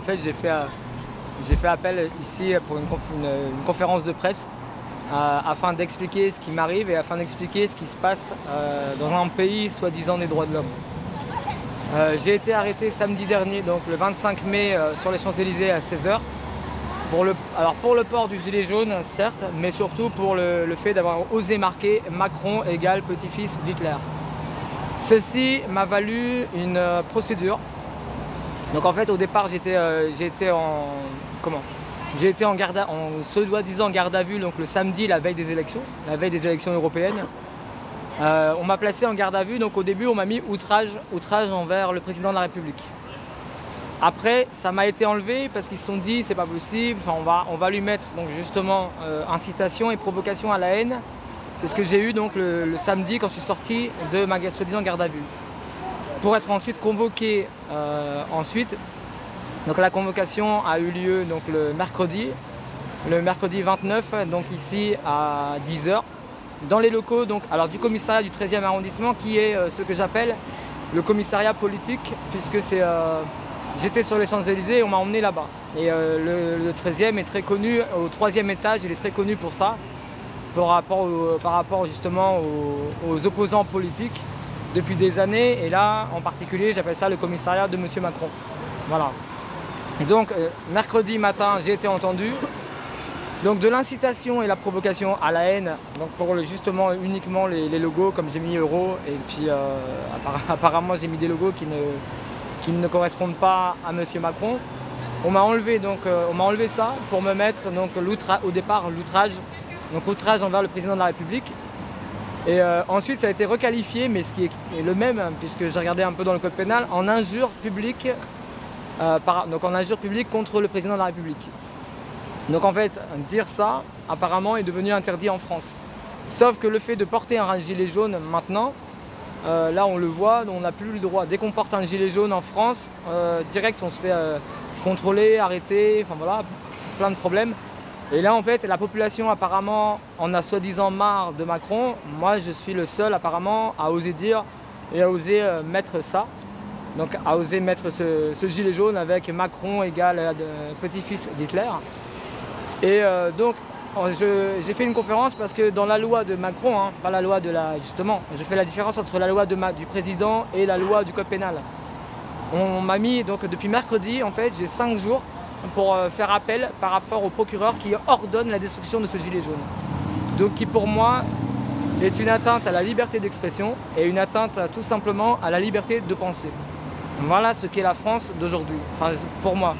fait, j'ai fait appel ici pour une conférence de presse afin d'expliquer ce qui m'arrive et afin d'expliquer ce qui se passe dans un pays soi-disant des droits de l'homme. J'ai été arrêté samedi dernier, donc le 25 mai, sur les Champs-Élysées à 16 h. Pour le port du gilet jaune, certes, mais surtout pour le fait d'avoir osé marquer Macron égale petit-fils d'Hitler. Ceci m'a valu une procédure. Donc en fait, au départ, j'ai été en soi-disant garde à vue, donc le samedi, la veille des élections européennes. On m'a placé en garde à vue, donc au début, on m'a mis outrage envers le président de la République. Après, ça m'a été enlevé parce qu'ils se sont dit c'est pas possible, enfin, on va lui mettre donc justement incitation et provocation à la haine. C'est ce que j'ai eu donc le samedi quand je suis sorti de ma soi-disant garde à vue. Pour être ensuite convoqué ensuite. Donc la convocation a eu lieu donc le mercredi 29, donc ici à 10 h, dans les locaux donc, alors, du commissariat du 13e arrondissement qui est ce que j'appelle le commissariat politique, puisque j'étais sur les Champs-Élysées et on m'a emmené là-bas. Et le 13e est très connu, au 3e étage, il est très connu pour ça, par rapport justement aux opposants politiques depuis des années. Et là, en particulier, j'appelle ça le commissariat de M. Macron. Voilà. Et donc, mercredi matin, j'ai été entendu. Donc de l'incitation et la provocation à la haine, donc pour justement uniquement les logos, comme j'ai mis euro, et puis apparemment j'ai mis des logos qui ne correspondent pas à M. Macron. On m'a enlevé ça pour me mettre donc au départ l'outrage, donc outrage envers le président de la République. Et ensuite ça a été requalifié, mais ce qui est le même, puisque j'ai regardé un peu dans le code pénal, en injure publique, donc en injure publique contre le président de la République. Donc en fait, dire ça, apparemment, est devenu interdit en France. Sauf que le fait de porter un gilet jaune maintenant, là on le voit, on n'a plus le droit. Dès qu'on porte un gilet jaune en France, direct on se fait contrôler, arrêter, enfin voilà, plein de problèmes. Et là en fait, la population apparemment en a soi-disant marre de Macron. Moi je suis le seul apparemment à oser dire et à oser mettre ça. Donc à oser mettre ce gilet jaune avec Macron égale petit-fils d'Hitler. Et donc j'ai fait une conférence parce que dans la loi de Macron, hein, pas la loi de justement, je fais la différence entre la loi du président et la loi du code pénal. On m'a mis, donc depuis mercredi, en fait, j'ai 5 jours pour faire appel par rapport au procureur qui ordonne la destruction de ce gilet jaune. Donc qui pour moi est une atteinte à la liberté d'expression et une atteinte tout simplement à la liberté de penser. Voilà ce qu'est la France d'aujourd'hui, enfin pour moi.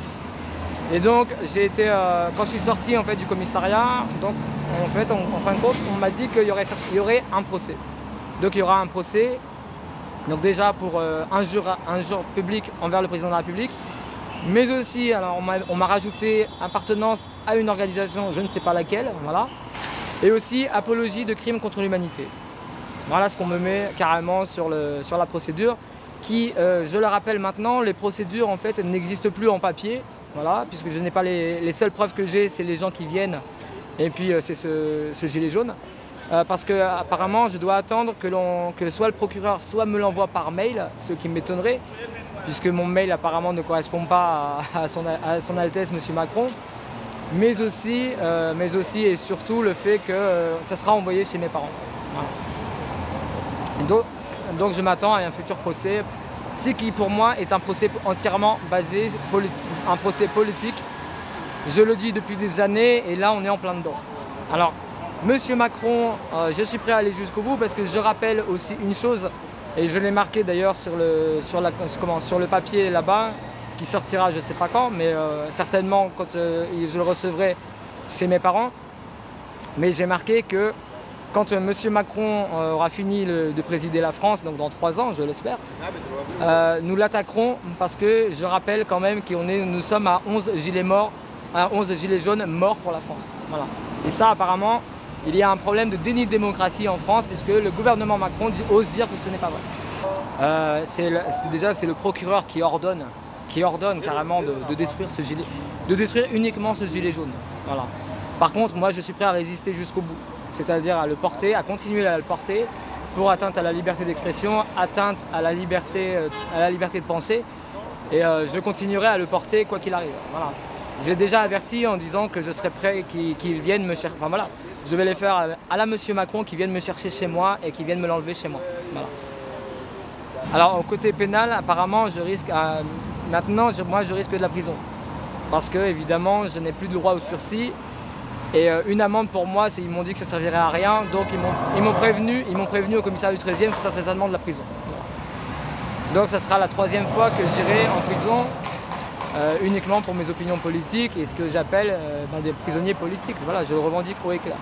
Et donc j'ai été, quand je suis sorti en fait du commissariat, donc en fait en fin de compte on m'a dit qu'il y aurait un procès. Donc il y aura un procès, donc déjà pour injure publique envers le président de la République, mais aussi alors on m'a rajouté appartenance à une organisation, je ne sais pas laquelle, voilà, et aussi apologie de crimes contre l'humanité. Voilà ce qu'on me met carrément sur la procédure, qui, je le rappelle maintenant, les procédures en fait n'existent plus en papier. Voilà, puisque je n'ai pas les seules preuves que j'ai, c'est les gens qui viennent et puis c'est ce gilet jaune. Parce que apparemment je dois attendre que soit le procureur soit me l'envoie par mail, ce qui m'étonnerait, puisque mon mail apparemment ne correspond pas à son Altesse M. Macron, mais aussi et surtout le fait que ça sera envoyé chez mes parents. Voilà. Donc je m'attends à un futur procès. Ce qui pour moi est un procès entièrement basé, un procès politique. Je le dis depuis des années et là on est en plein dedans. Alors, Monsieur Macron, je suis prêt à aller jusqu'au bout parce que je rappelle aussi une chose, et je l'ai marqué d'ailleurs sur le papier là-bas, qui sortira je ne sais pas quand, mais certainement quand je le recevrai chez mes parents. Mais j'ai marqué que quand M. Macron aura fini de présider la France, donc dans 3 ans, je l'espère, nous l'attaquerons parce que je rappelle quand même que nous sommes à 11 gilets jaunes morts pour la France. Voilà. Et ça, apparemment, il y a un problème de déni de démocratie en France puisque le gouvernement Macron ose dire que ce n'est pas vrai. C'est le procureur qui ordonne carrément de détruire détruire uniquement ce gilet jaune. Voilà. Par contre, moi, je suis prêt à résister jusqu'au bout. C'est-à-dire à le porter, à continuer à le porter pour atteinte à la liberté d'expression, atteinte à la liberté de penser Et je continuerai à le porter quoi qu'il arrive. Voilà. J'ai déjà averti en disant que je serais prêt qu'ils viennent me chercher. Enfin voilà, je vais les faire à la monsieur Macron, qui viennent me chercher chez moi et qui viennent me l'enlever chez moi. Voilà. Alors au côté pénal, apparemment, je risque maintenant, moi je risque de la prison. Parce que évidemment, je n'ai plus de droit au sursis. Et une amende pour moi, ils m'ont dit que ça ne servirait à rien. Donc ils m'ont prévenu au commissariat du 13e que ça serait certainement de la prison. Voilà. Donc ça sera la 3e fois que j'irai en prison. Uniquement pour mes opinions politiques et ce que j'appelle des prisonniers politiques. Voilà, je le revendique haut et clair.